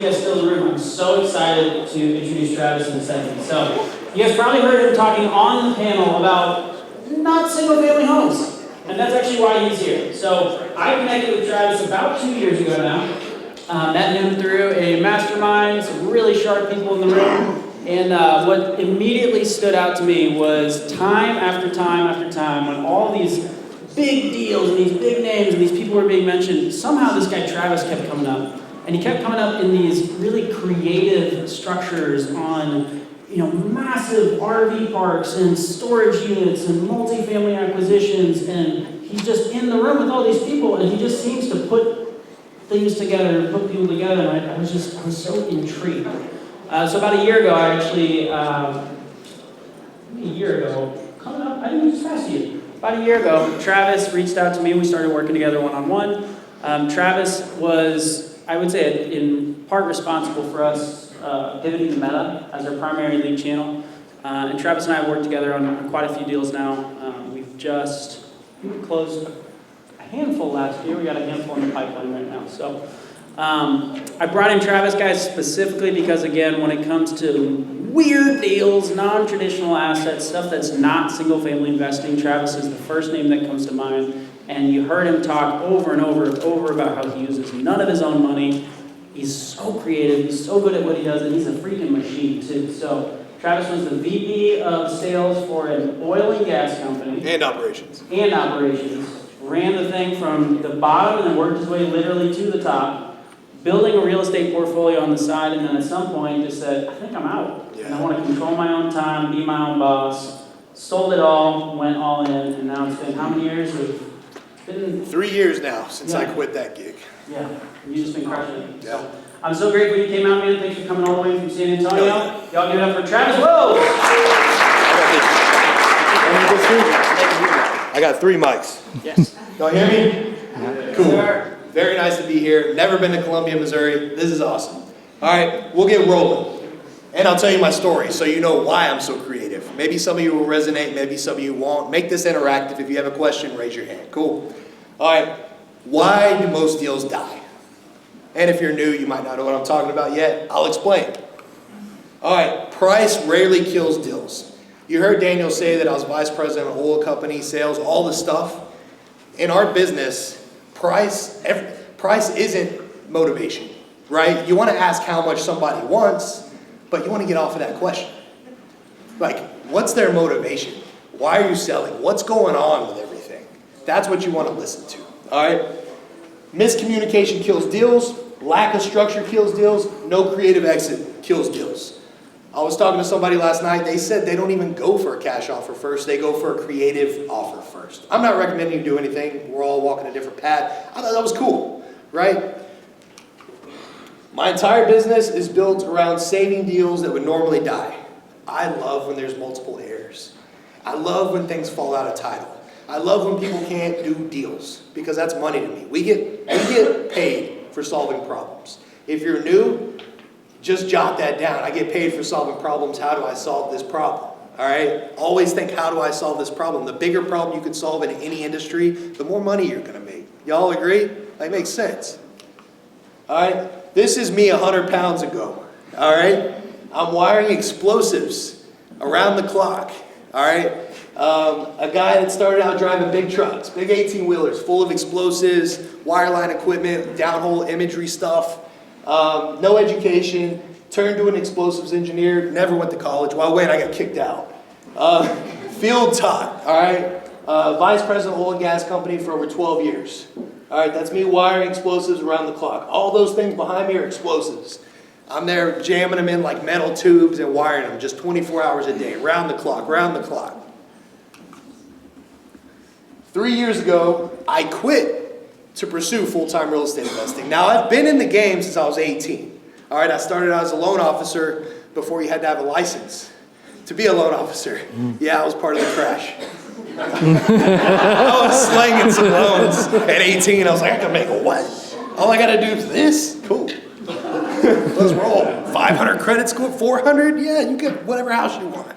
You guys still in the room. I'm so excited to introduce Travis in a second. So, you guys probably heard him talking on the panel about not single-family homes, and that's actually why he's here. So, I connected with Travis about 2 years ago now. Met him through a mastermind, some really sharp people in the room, and what immediately stood out to me was time after time after time when all these big deals and these big names and these people were being mentioned, somehow this guy Travis kept coming up. And he kept coming up in these really creative structures on, massive RV parks and storage units and multifamily acquisitions. And he's just in the room with all these people, and he just seems to put things together, put people together. And I was so intrigued. So about a year ago, coming up, I didn't even pass you. About a year ago, Travis reached out to me. We started working together one-on-one. Travis was, I would say, in part responsible for us pivoting to Meta as our primary lead channel. And Travis and I have worked together on quite a few deals now. We've just closed a handful last year. We got a handful in the pipeline right now. So I brought in Travis, guys, specifically because, again, when it comes to weird deals, non-traditional assets, stuff that's not single-family investing, Travis is the first name that comes to mind. And you heard him talk over and over about how he uses none of his own money. He's so creative, he's so good at what he does, and he's a freaking machine, too. So Travis was the VP of sales for an oil and gas company. And operations. Ran the thing from the bottom and then worked his way literally to the top, building a real estate portfolio on the side, and then at some point just said, I think I'm out. Yeah. And I want to control my own time, be my own boss. Sold it all, went all in, and now it's been how many years? 3 years now since I quit that gig. Yeah, you've just been crushing it. Yeah. So, I'm so grateful you came out, man. Thanks for coming all the way from San Antonio. Y'all give it up for Travis. Whoa! I got 3 mics. Yes. Y'all hear me? Cool. Very nice to be here. Never been to Columbia, Missouri. This is awesome. All right, we'll get rolling. And I'll tell you my story so you know why I'm so creative. Maybe some of you will resonate, maybe some of you won't. Make this interactive. If you have a question, raise your hand. Cool. All right, why do most deals die? And if you're new, you might not know what I'm talking about yet. I'll explain. All right, price rarely kills deals. You heard Daniel say that I was vice president of oil company, sales, all this stuff. In our business, price isn't motivation, right? You want to ask how much somebody wants, but you want to get off of that question. Like, what's their motivation? Why are you selling? What's going on with everything? That's what you want to listen to, all right? Miscommunication kills deals. Lack of structure kills deals. No creative exit kills deals. I was talking to somebody last night. They said they don't even go for a cash offer first. They go for a creative offer first. I'm not recommending you do anything. We're all walking a different path. I thought that was cool, right? My entire business is built around saving deals that would normally die. I love when there's multiple heirs. I love when things fall out of title. I love when people can't do deals because that's money to me. We get paid for solving problems. If you're new, just jot that down. I get paid for solving problems. How do I solve this problem? All right? Always think, how do I solve this problem? The bigger problem you can solve in any industry, the more money you're going to make. Y'all agree? That makes sense. All right? This is me 100 pounds ago, all right? I'm wiring explosives around the clock, all right? A guy that started out driving big trucks, big 18-wheelers, full of explosives, wireline equipment, downhole imagery stuff, no education, turned to an explosives engineer, never went to college. Well, wait, I got kicked out. Field taught, all right? Vice president of oil and gas company for over 12 years. All right, that's me wiring explosives around the clock. All those things behind me are explosives. I'm there jamming them in like metal tubes and wiring them just 24 hours a day, round the clock, round the clock. 3 years ago, I quit to pursue full-time real estate investing. Now, I've been in the game since I was 18. All right, I started out as a loan officer before you had to have a license to be a loan officer. Yeah, I was part of the crash. I was slanging some loans at 18. I was like, I can make a what? All I got to do is this? Cool. Let's roll. 500 credit score? 400? Yeah, you get whatever house you want.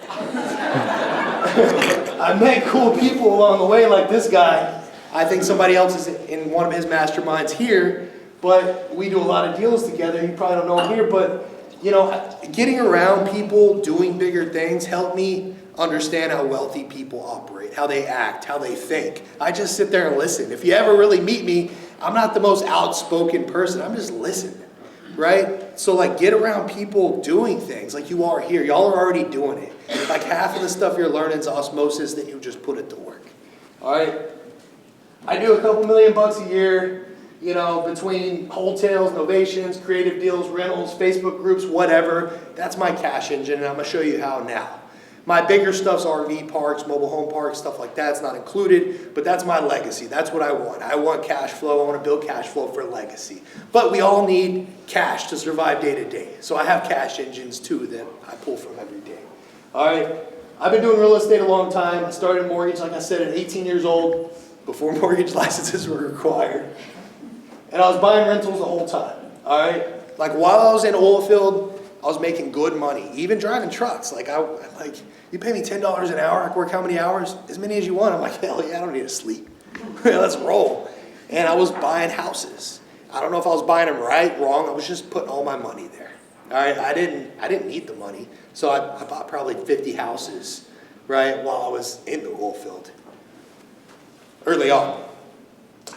I met cool people along the way like this guy. I think somebody else is in one of his masterminds here. but we do a lot of deals together. You probably don't know him here, but you know, getting around people doing bigger things helped me understand how wealthy people operate, how they act, how they think. I just sit there and listen. If you ever really meet me, I'm not the most outspoken person. I'm just listening, right? So like get around people doing things like you are here. Y'all are already doing it. Like half of the stuff you're learning is osmosis, that you just put it to work. All right? I do a couple $1 million a year, you know, between wholesales, novations, creative deals, rentals, Facebook groups, whatever. That's my cash engine, and I'm going to show you how now. My bigger stuff's RV parks, mobile home parks, stuff like that's not included, but that's my legacy. That's what I want. I want cash flow. I want to build cash flow for legacy. But we all need cash to survive day to day. So I have cash engines too that I pull from every day. All right. I've been doing real estate a long time. I started mortgage, like I said, at 18 years old, before mortgage licenses were required. And I was buying rentals the whole time. All right. Like while I was in oilfield, I was making good money, even driving trucks. Like you pay me $10 an hour, I can work how many hours? As many as you want. I'm like, hell yeah, I don't need to sleep. Let's roll. And I was buying houses. I don't know if I was buying them right, wrong. I was just putting all my money there. All right, I didn't need the money, so I bought probably 50 houses, right, while I was in the oil field early on.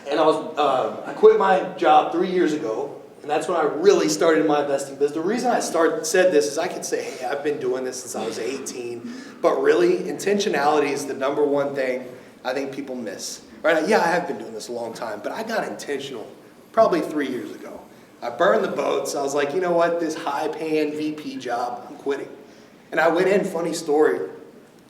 And I quit my job 3 years ago. And that's when I really started my investing business. The reason I said this is I could say, hey, I've been doing this since I was 18. But really, intentionality is the number one thing I think people miss. Right? Yeah, I have been doing this a long time, but I got intentional probably 3 years ago. I burned the boats. I was like, you know what? This high-paying VP job, I'm quitting. And I went in, funny story,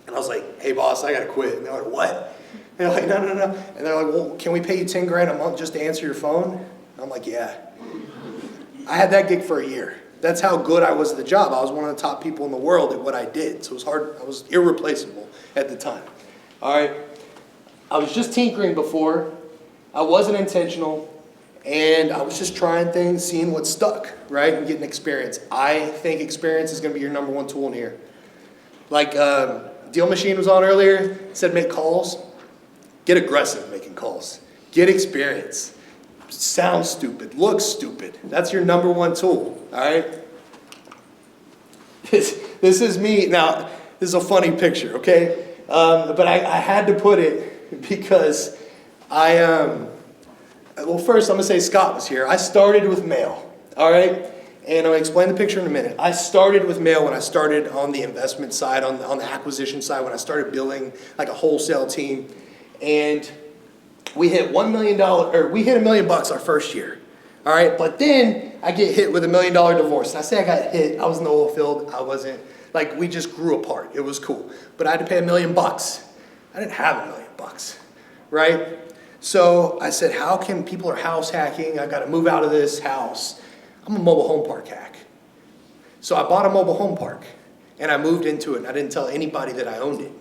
and I was like, hey, boss, I got to quit. And they're like, what? And they're like, no. And they're like, well, can we pay you 10 grand a month just to answer your phone? And I'm like, yeah. I had that gig for a year. That's how good I was at the job. I was one of the top people in the world at what I did. So it was hard. I was irreplaceable at the time. All right. I was just tinkering before. I wasn't intentional. And I was just trying things, seeing what stuck, right? And getting experience. I think experience is going to be your number one tool in here. Like Deal Machine was on earlier. Said make calls. Get aggressive making calls. Get experience. Sounds stupid, looks stupid. That's your number one tool, all right? This is me. Now, this is a funny picture, okay? But I had to put it because well, first I'm going to say Scott was here. I started with mail, all right? And I'll explain the picture in a minute. I started with mail when I started on the investment side, on the acquisition side, when I started building like a wholesale team. And we hit $1 million, or we hit $1 million our first year. All right, but then I get hit with $1 million divorce. And I say I got hit, I was in the oil field, I wasn't, like we just grew apart. It was cool. But I had to pay $1 million. I didn't have $1 million, right? So I said, how can people are house hacking? I got to move out of this house. I'm a mobile home park hack. So I bought a mobile home park and I moved into it and I didn't tell anybody that I owned it.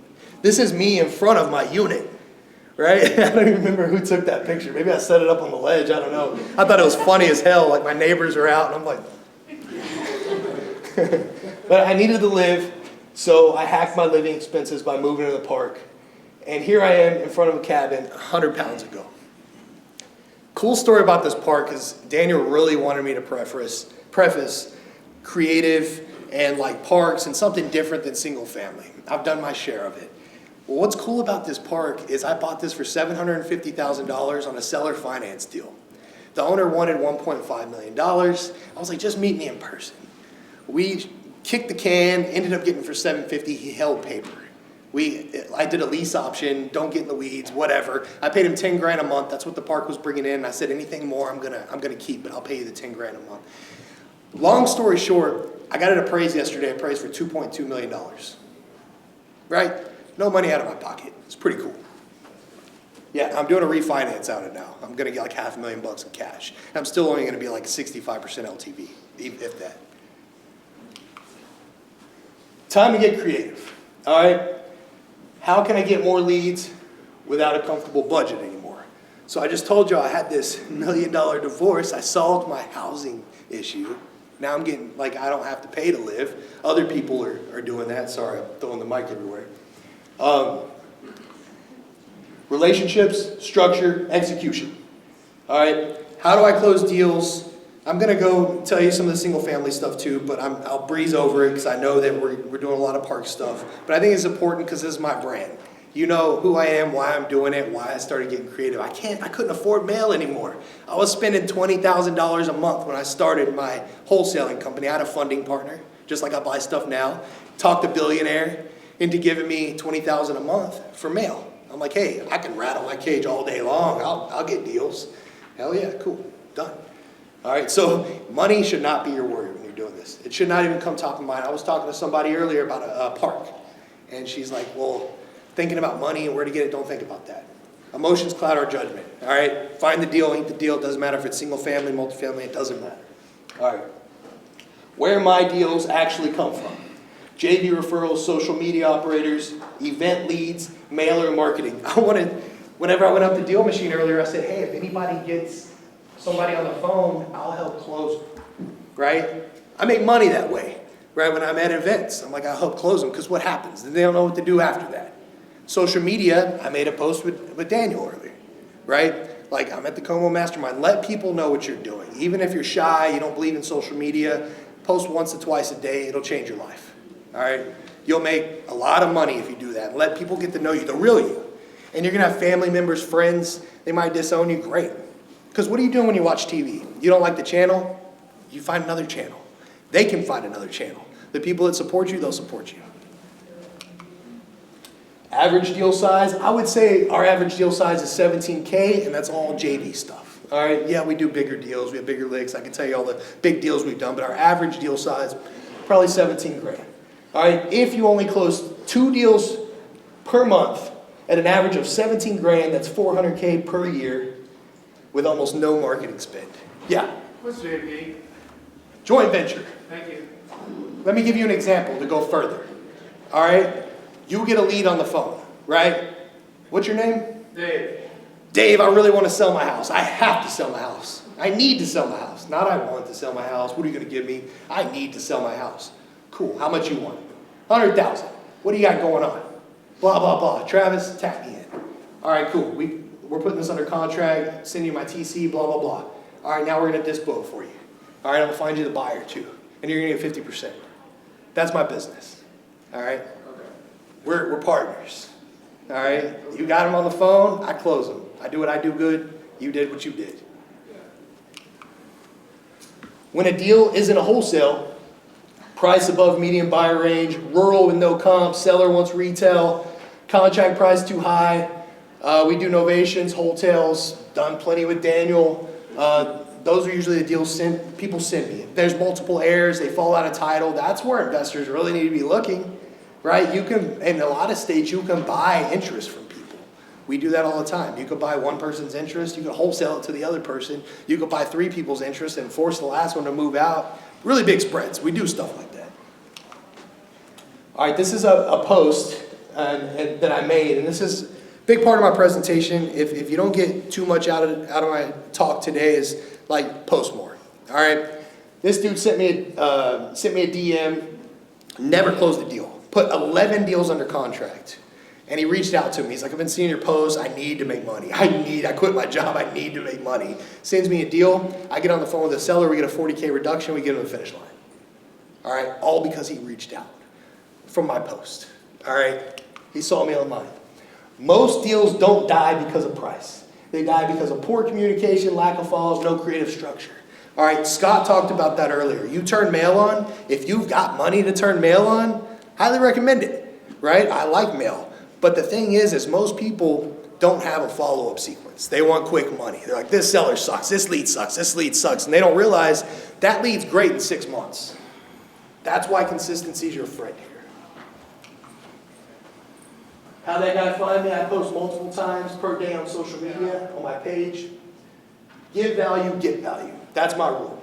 This is me in front of my unit. Right? I don't even remember who took that picture. Maybe I set it up on the ledge. I don't know. I thought it was funny as hell. Like my neighbors are out and I'm like. But I needed to live, so I hacked my living expenses by moving to the park. And here I am in front of a cabin 100 pounds ago. Cool story about this park is Daniel really wanted me to preface creative and like parks and something different than single family. I've done my share of it. Well, what's cool about this park is I bought this for $750,000 on a seller finance deal. The owner wanted $1.5 million. I was like, just meet me in person. We kicked the can, ended up getting for $750,000. He held paper. I did a lease option, don't get in the weeds, whatever. I paid him 10 grand a month. That's what the park was bringing in. I said, anything more, I'm gonna keep it. I'll pay you the 10 grand a month. Long story short, I got it appraised yesterday. Appraised for $2.2 million. Right? No money out of my pocket. It's pretty cool. Yeah, I'm doing a refinance out of it now. I'm going to get like $500,000 in cash. And I'm still only going to be like 65% LTV, if that. Time to get creative. All right? How can I get more leads without a comfortable budget anymore? So I just told you I had this $1 million divorce. I solved my housing issue. Now I'm getting, like, I don't have to pay to live. Other people are doing that. Sorry, I'm throwing the mic everywhere. Relationships, structure, execution. All right? How do I close deals? I'm gonna go tell you some of the single family stuff too, but I'll breeze over it because I know that we're doing a lot of park stuff. But I think it's important because this is my brand. You know who I am, why I'm doing it, why I started getting creative. I couldn't afford mail anymore. I was spending $20,000 a month when I started my wholesaling company. I had a funding partner, just like I buy stuff now. Talked a billionaire into giving me $20,000 a month for mail. I'm like, hey, I can rattle my cage all day long. I'll get deals. Hell yeah, cool, done. All right, so money should not be your worry when you're doing this. It should not even come top of mind. I was talking to somebody earlier about a park, and she's like, well, thinking about money and where to get it, don't think about that. Emotions cloud our judgment, all right? Find the deal, ain't the deal. It doesn't matter if it's single family, multifamily, it doesn't matter. All right, where my deals actually come from. JV referrals, social media operators, event leads, mailer marketing. Whenever I went up the deal machine earlier, I said, hey, if anybody gets somebody on the phone, I'll help close them, right? I make money that way, right? When I'm at events, I'm like, I'll help close them, because what happens? They don't know what to do after that. Social media, I made a post with Daniel earlier, right? Like, I'm at the Como Mastermind. Let people know what you're doing. Even if you're shy, you don't believe in social media, post once or twice a day, it'll change your life, all right? You'll make a lot of money if you do that. Let people get to know you, the real you. And you're gonna have family members, friends, they might disown you, great. Because what are you doing when you watch TV? You don't like the channel? You find another channel. They can find another channel. The people that support you, they'll support you. Average deal size, I would say our average deal size is 17K, and that's all JV stuff. All right, yeah, we do bigger deals, we have bigger licks. I can tell you all the big deals we've done, but our average deal size, probably 17 grand. All right, if you only close 2 deals per month at an average of 17 grand, that's 400K per year with almost no marketing spend. Yeah? What's JV? Joint venture. Thank you. Let me give you an example to go further. All right? You get a lead on the phone, right? What's your name? Dave. Dave, I really want to sell my house. I have to sell my house. I need to sell my house. Not I want to sell my house. What are you going to give me? I need to sell my house. Cool. How much you want? 100,000. What do you got going on? Blah, blah, blah. Travis, tap me in. All right, cool. We're putting this under contract, sending you my TC, blah, blah, blah. All right, now we're going to dispo it for you. All right, I'm going to find you the buyer too. And you're going to get 50%. That's my business. All right? Okay. We're partners. All right? You got them on the phone, I close them. I do what I do good, you did what you did. When a deal isn't a wholesale, price above median buyer range, rural with no comp, seller wants retail, contract price too high. We do novations, wholesales, done plenty with Daniel. Those are usually the deals people send me. If there's multiple heirs, they fall out of title, that's where investors really need to be looking, right? You can, in a lot of states, you can buy interest from people. We do that all the time. You could buy one person's interest, you could wholesale it to the other person, you could buy 3 people's interest and force the last one to move out. Really big spreads. We do stuff like that. All right, this is a post that I made, and this is a big part of my presentation. If you don't get too much out of my talk today, is like post more. All right, this dude sent me a DM, never closed a deal, put 11 deals under contract, and he reached out to me. He's like, I've been seeing your posts. I need to make money. I quit my job. I need to make money. Sends me a deal. I get on the phone with the seller. We get a 40K reduction. We get him to the finish line. All right, all because he reached out from my post. All right, he saw me online. Most deals don't die because of price. They die because of poor communication, lack of follows, no creative structure. All right, Scott talked about that earlier. You turn mail on. If you've got money to turn mail on, highly recommend it, right? I like mail. But the thing is most people don't have a follow-up sequence. They want quick money. They're like, this seller sucks, this lead sucks, this lead sucks. And they don't realize that lead's great in 6 months. That's why consistency is your friend here. How that guy find me? I post multiple times per day on social media, on my page. Give value, get value. That's my rule.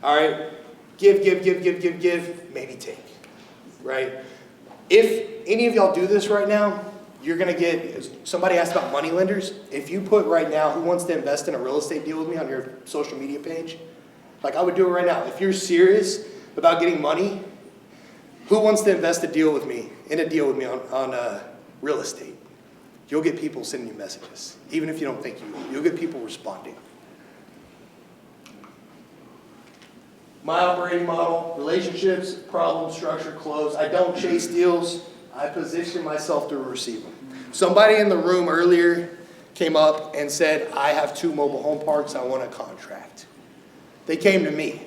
All right? Give, maybe take. Right? If any of y'all do this right now, you're going to get, somebody asked about money lenders. If you put right now, who wants to invest in a real estate deal with me on your social media page? Like I would do it right now. If you're serious about getting money, who wants to invest in a deal with me on real estate? You'll get people sending you messages. Even if you don't think you will. You'll get people responding. My operating model, relationships, problem, structure, close. I don't chase deals. I position myself to receive them. Somebody in the room earlier came up and said, I have 2 mobile home parks, I want a contract. They came to me,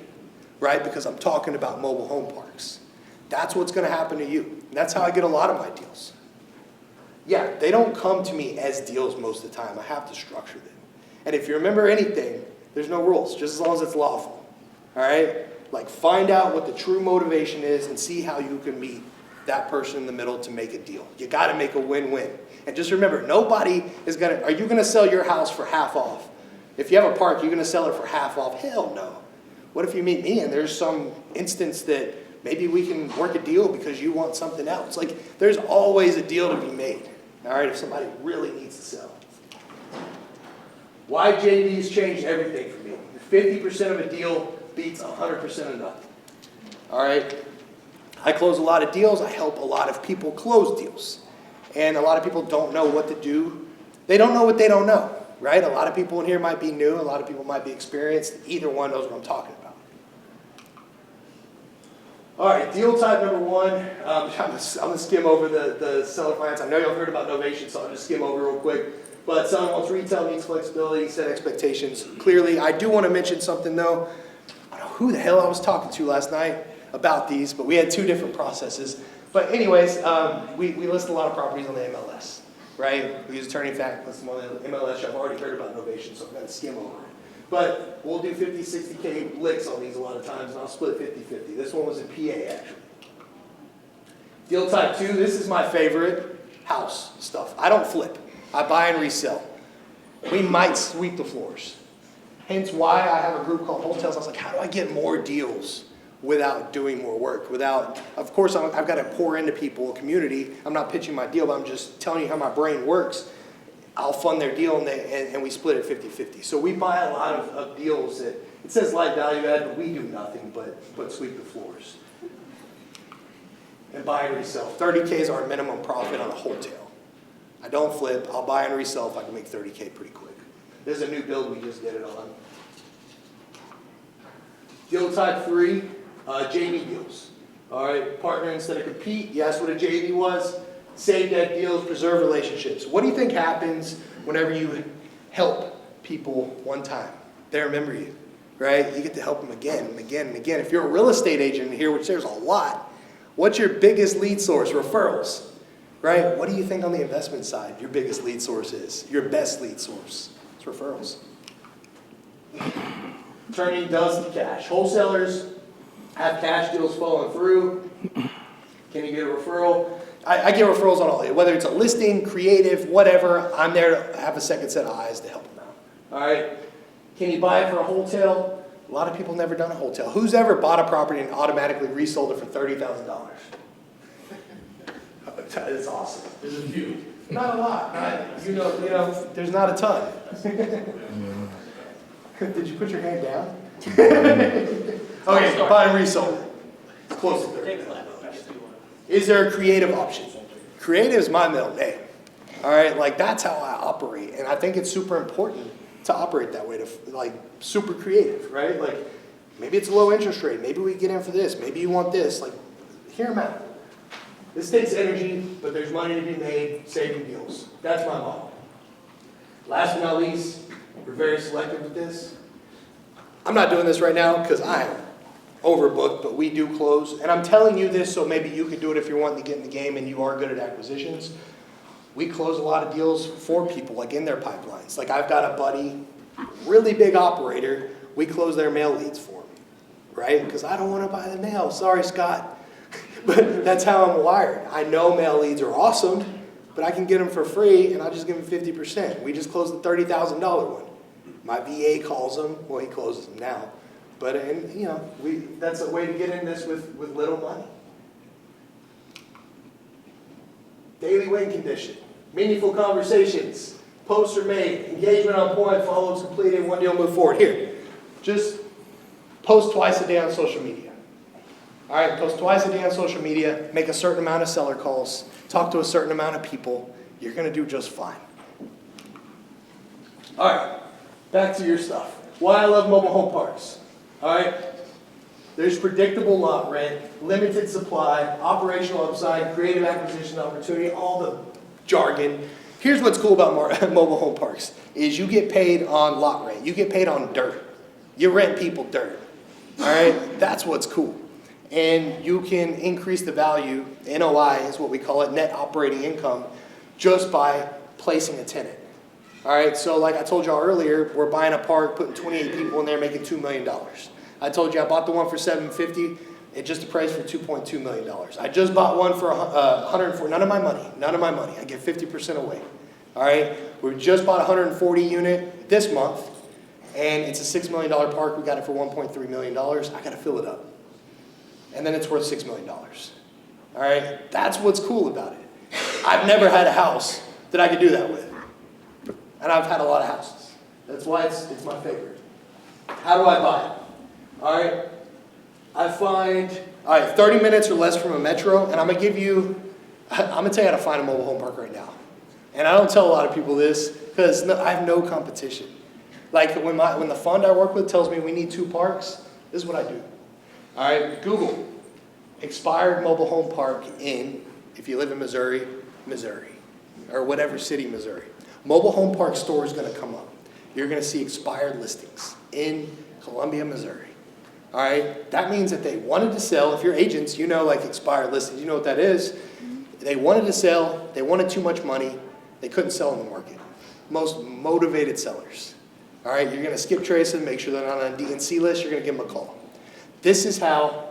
right? Because I'm talking about mobile home parks. That's what's gonna happen to you. And that's how I get a lot of my deals. Yeah, they don't come to me as deals most of the time. I have to structure them. And if you remember anything, there's no rules, just as long as it's lawful. All right? Like, find out what the true motivation is and see how you can meet that person in the middle to make a deal. You got to make a win-win. And just remember, nobody is going to, are you going to sell your house for half off? If you have a park, you're going to sell it for half off? Hell no. What if you meet me and there's some instance that maybe we can work a deal because you want something else? Like, there's always a deal to be made, all right, if somebody really needs to sell. Why JVs changed everything for me. 50% of a deal beats 100% of nothing. All right? I close a lot of deals. I help a lot of people close deals. And a lot of people don't know what to do. They don't know what they don't know, right? A lot of people in here might be new. A lot of people might be experienced. Either one knows what I'm talking about. All right, deal type number 1. I'm going to skim over the seller finance. I know y'all heard about novation, so I'll just skim over real quick. But someone wants retail, needs flexibility, set expectations clearly. I do want to mention something though. I don't know who the hell I was talking to last night about these, but we had 2 different processes. But anyways, we list a lot of properties on the MLS, right? We use attorney fact, list them on the MLS. I've already heard about novation, so I'm going to skim over it. But we'll do 50, 60K licks on these a lot of times, and I'll split 50-50. This one was in PA, actually. Deal type 2, this is my favorite, house stuff. I don't flip. I buy and resell. We might sweep the floors. Hence why I have a group called Hotels. I was like, how do I get more deals without doing more work? Without, of course, I've got to pour into people, a community. I'm not pitching my deal, but I'm just telling you how my brain works. I'll fund their deal and we split it 50-50. So we buy a lot of deals that, it says light value add, but we do nothing but sweep the floors. And buy and resell. 30K is our minimum profit on a hotel. I don't flip. I'll buy and resell if I can make 30K pretty quick. There's a new build we just did it on. Deal type 3, JV deals. All right, partner instead of compete. You asked what a JV was. Save dead deals, preserve relationships. What do you think happens whenever you help people one time? They remember you, right? You get to help them again and again and again. If you're a real estate agent here, which there's a lot, what's your biggest lead source? Referrals. Right? What do you think on the investment side your biggest lead source is? Your best lead source? It's referrals. Attorney does the cash. Wholesalers have cash deals falling through. Can you get a referral? I get referrals on all, whether it's a listing, creative, whatever. I'm there to have a second set of eyes to help them out. All right? Can you buy it for a hotel? A lot of people never done a hotel. Who's ever bought a property and automatically resold it for $30,000? It's awesome. There's a few. Not a lot. You know, there's not a ton. Did you put your hand down? Okay, buy and resell. It's close to 30. Is there a creative option? Creative is my middle name. All right, like that's how I operate, and I think it's super important to operate that way. To like super creative, right? Like maybe it's a low interest rate. Maybe we get in for this. Maybe you want this. Like hear them out. This takes energy, but there's money to be made saving deals. That's my model. Last but not least, we're very selective with this. I'm not doing this right now because I'm overbooked, but we do close. And I'm telling you this so maybe you can do it if you're wanting to get in the game and you are good at acquisitions. We close a lot of deals for people, like in their pipelines. Like I've got a buddy, really big operator, we close their mail leads for him, right? Because I don't want to buy the mail. Sorry, Scott. But that's how I'm wired. I know mail leads are awesome, but I can get them for free, and I'll just give them 50%. We just closed the $30,000 one. My VA calls them. Well, he closes them now. But, and, you know, that's a way to get in this with little money. Daily win condition. Meaningful conversations. Posts are made. Engagement on point. Follow-ups completed. One deal move forward. Here, just post twice a day on social media. All right, post twice a day on social media, make a certain amount of seller calls, talk to a certain amount of people. You're going to do just fine. All right, back to your stuff. Why I love mobile home parks. All right, There's predictable lot rent, limited supply, operational upside, creative acquisition opportunity, all the jargon. Here's what's cool about mobile home parks, is you get paid on lot rent. You get paid on dirt. You rent people dirt, all right? That's what's cool. And you can increase the value, NOI is what we call it, net operating income, just by placing a tenant. All right, so like I told y'all earlier, we're buying a park, putting 28 people in there, making $2 million. I told you I bought the one for $750, it just appraised for $2.2 million. I just bought one for $104, none of my money, I give 50% away. All right, we just bought a 140 unit this month, and it's a $6 million park, we got it for $1.3 million, I gotta fill it up. And then it's worth $6 million. All right, that's what's cool about it. I've never had a house that I could do that with. And I've had a lot of houses. That's why it's my favorite. How do I buy it? All right, I find, 30 minutes or less from a metro, and I'm gonna tell you how to find a mobile home park right now. And I don't tell a lot of people this, because I have no competition. Like when the fund I work with tells me we need 2 parks, this is what I do. All right, Google, expired mobile home park in, if you live in Missouri, or whatever city, Missouri. Mobile home park store is gonna come up. You're gonna see expired listings in Columbia, Missouri. All right, that means that they wanted to sell. If you're agents, you know like expired listings, you know what that is. They wanted to sell, they wanted too much money, they couldn't sell in the market. Most motivated sellers. All right, you're gonna skip trace them, make sure they're not on a DNC list, you're gonna give them a call. This is how,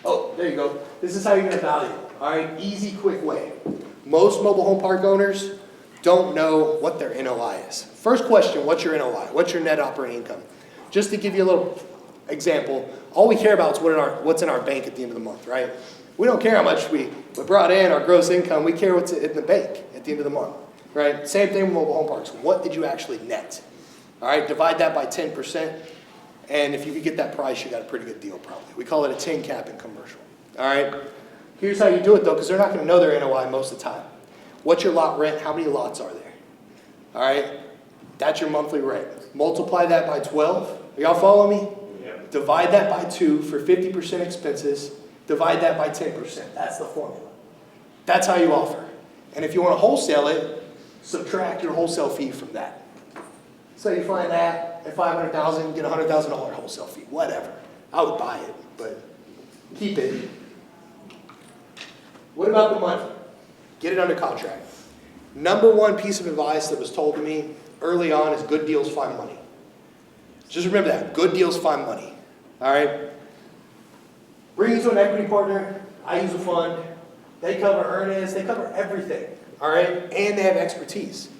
oh, there you go. This is how you're gonna value it. All right, easy, quick way. Most mobile home park owners don't know what their NOI is. First question, what's your NOI? What's your net operating income? Just to give you a little example, all we care about is what's in our bank at the end of the month, right? We don't care how much we brought in, our gross income, we care what's in the bank at the end of the month, right? Same thing with mobile home parks. What did you actually net? All right, divide that by 10%, and if you could get that price, you got a pretty good deal probably. We call it a 10 cap in commercial, all right? Here's how you do it though, because they're not gonna know their NOI most of the time. What's your lot rent? How many lots are there? All right, that's your monthly rent. Multiply that by 12. Are y'all follow me? Yep. Divide that by 2 for 50% expenses. Divide that by 10%. That's the formula. That's how you offer. And if you want to wholesale it, subtract your wholesale fee from that. So you find that at $500,000, get a $100,000 wholesale fee. Whatever. I would buy it, but keep it. What about the money? Get it under contract. Number one piece of advice that was told to me early on is good deals find money. Just remember that. Good deals find money. All right? Bring it to an equity partner. I use a fund. They cover earnest. They cover everything. All right? And they have expertise.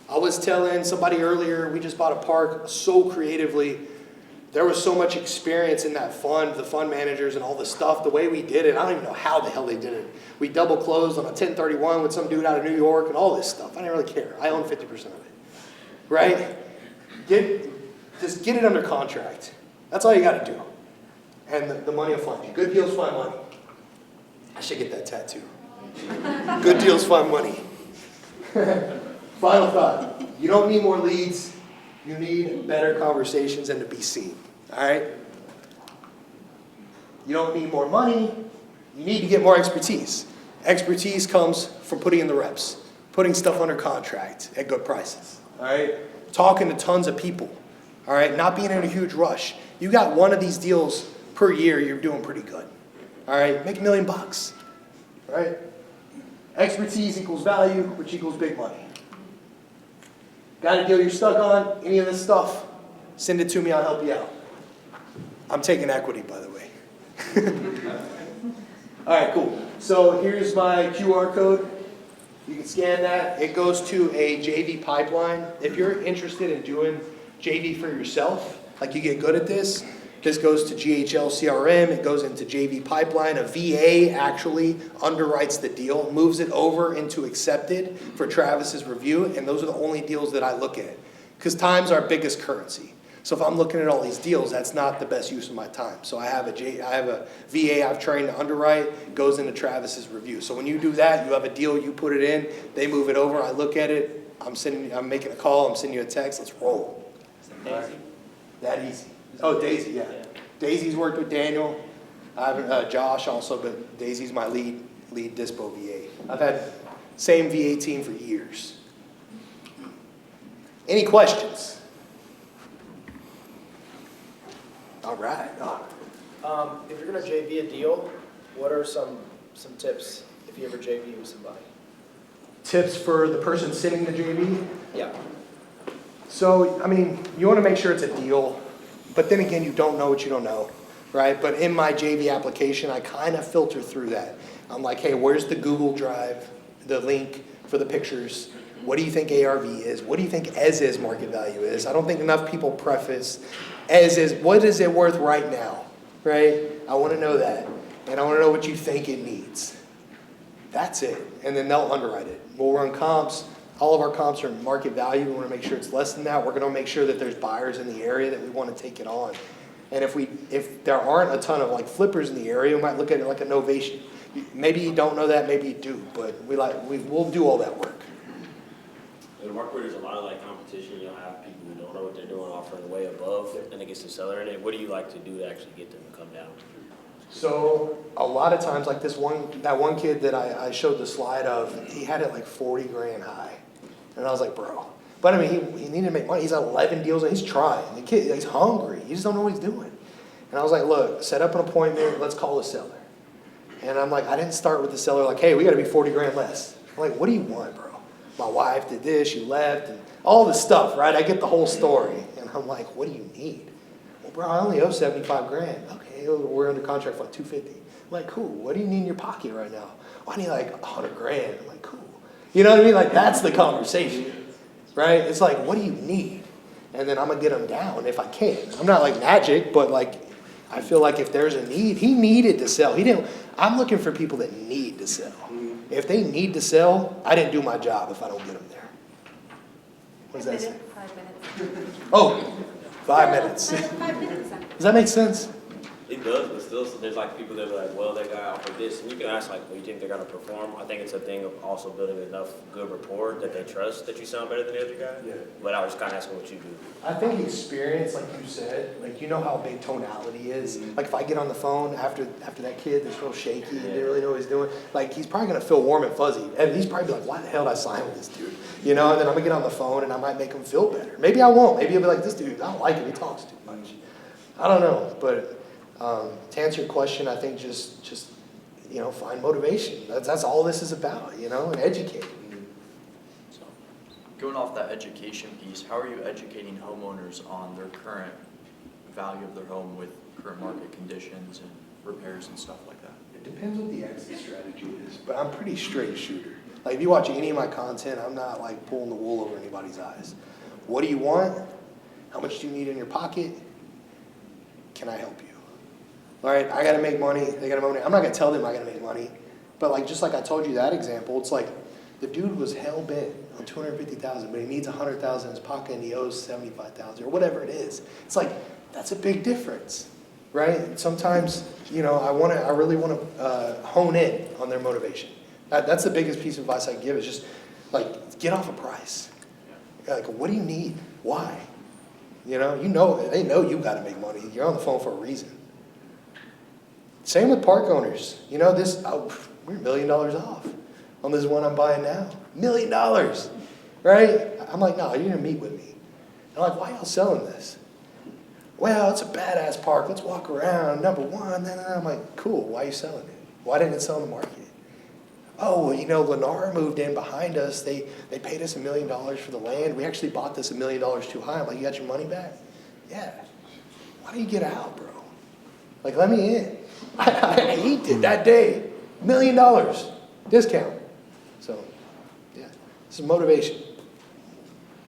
I was telling somebody earlier, we just bought a park so creatively. There was so much experience in that fund, the fund managers and all the stuff, the way we did it. I don't even know how the hell they did it. We double closed on a 1031 with some dude out of New York and all this stuff. I didn't really care. I own 50% of it. Right? Just get it under contract. That's all you got to do. And the money will find you. Good deals find money. I should get that tattoo. Good deals find money. Final thought. You don't need more leads. You need better conversations and to be seen. All right? You don't need more money. You need to get more expertise. Expertise comes from putting in the reps, putting stuff under contract at good prices. All right? Talking to tons of people. All right? Not being in a huge rush. You got one of these deals per year, you're doing pretty good. All right? Make $1 million. All right? Expertise equals value, which equals big money. Got a deal you're stuck on? Any of this stuff? Send it to me, I'll help you out. I'm taking equity, by the way. All right, cool. So here's my QR code. You can scan that. It goes to a JV pipeline. If you're interested in doing JV for yourself, like you get good at this goes to GHL CRM. It goes into JV pipeline. A VA actually underwrites the deal, moves it over into accepted for Travis's review, and those are the only deals that I look at. Because time's our biggest currency. So if I'm looking at all these deals, that's not the best use of my time. So I have a VA I've trained to underwrite, goes into Travis's review. So when you do that, you have a deal, you put it in, they move it over, I look at it, I'm making a call, I'm sending you a text, let's roll. Daisy? That easy. Oh, Daisy, yeah. Daisy's worked with Daniel. I've Josh also, but Daisy's my lead dispo VA. I've had same VA team for years. Any questions? All right. If you're gonna JV a deal, what are some tips if you ever JV with somebody? Tips for the person sitting the JV? Yeah. So, I mean, you want to make sure it's a deal, but then again, you don't know what you don't know, right? But in my JV application, I kind of filter through that. I'm like, hey, where's the Google Drive, the link for the pictures? What do you think ARV is? What do you think as-is market value is? I don't think enough people preface as-is. What is it worth right now, right? I want to know that. And I want to know what you think it needs. That's it. And then they'll underwrite it. We'll run comps. All of our comps are market value. We want to make sure it's less than that. We're going to make sure that there's buyers in the area that we want to take it on. And if there aren't a ton of like flippers in the area, we might look at it like a novation. Maybe you don't know that, maybe you do, but we'll do all that work. In a market where there's a lot of like competition, you'll have people who don't know what they're doing offering way above, and it gets the seller in it. What do you like to do to actually get them to come down? So a lot of times, like that one kid that I showed the slide of, he had it like 40 grand high. And I was like, bro. But I mean, he needed to make money. He's got 11 deals and he's trying. The kid, he's hungry. He just don't know what he's doing. And I was like, look, set up an appointment. Let's call the seller. And I'm like, I didn't start with the seller like, hey, we got to be 40 grand less. I'm like, what do you want, bro? My wife did this, she left, and all this stuff, right? I get the whole story. And I'm like, what do you need? Well, bro, I only owe 75 grand. Okay, we're under contract for like 250. I'm like, cool. What do you need in your pocket right now? Well, I need like 100 grand. I'm like, cool. You know what I mean? Like, that's the conversation, right? It's like, what do you need? And then I'm going to get them down if I can. I'm not like magic, but like, I feel like if there's a need, he needed to sell. I'm looking for people that need to sell. If they need to sell, I didn't do my job if I don't get them there. What does that say? 5 minutes. Oh, 5 minutes. 5 minutes. Does that make sense? It does, but still, so there's like people that are like, well, that guy offered this, and you can ask like, well, you think they're gonna perform? I think it's a thing of also building enough good rapport that they trust that you sound better than the other guy. Yeah. But I was kind of asking what you do. I think experience, like you said, like you know how big tonality is. Like if I get on the phone after that kid that's real shaky and didn't really know what he's doing, like he's probably gonna feel warm and fuzzy. And he's probably like, why the hell did I sign with this dude? You know, and then I'm gonna get on the phone and I might make him feel better. Maybe I won't. Maybe he'll be like, this dude, I don't like him, he talks too much. I don't know, but to answer your question, I think just you know, find motivation. That's all this is about, you know, and educate. So, going off that education piece, how are you educating homeowners on their current value of their home with current market conditions and repairs and stuff like that? It depends what the exit strategy is, but I'm pretty straight shooter. Like if you watch any of my content, I'm not like pulling the wool over anybody's eyes. What do you want? How much do you need in your pocket? Can I help you? All right, I got to make money. They got to make money. I'm not going to tell them I got to make money. But like, just like I told you that example, it's like the dude was hell-bent on $250,000, but he needs $100,000 in his pocket and he owes $75,000 or whatever it is. It's like, that's a big difference, right? And sometimes, you know, I really want to hone in on their motivation. That's the biggest piece of advice I give is just like, get off a price. Like, what do you need? Why? You know, they know you got to make money. You're on the phone for a reason. Same with park owners. You know, we're $1 million off on this one I'm buying now. $1 million, right? I'm like, no, you're gonna meet with me. I'm like, why y'all selling this? Well, it's a badass park. Let's walk around. Number one. I'm like, cool. Why are you selling it? Why didn't it sell in the market? Oh, well, you know, Lennar moved in behind us. They paid us $1 million for the land. We actually bought this $1 million too high. I'm like, you got your money back? Yeah. Why don't you get out, bro? Like, let me in. I eat it that day. $1 million discount. So, yeah, this is motivation.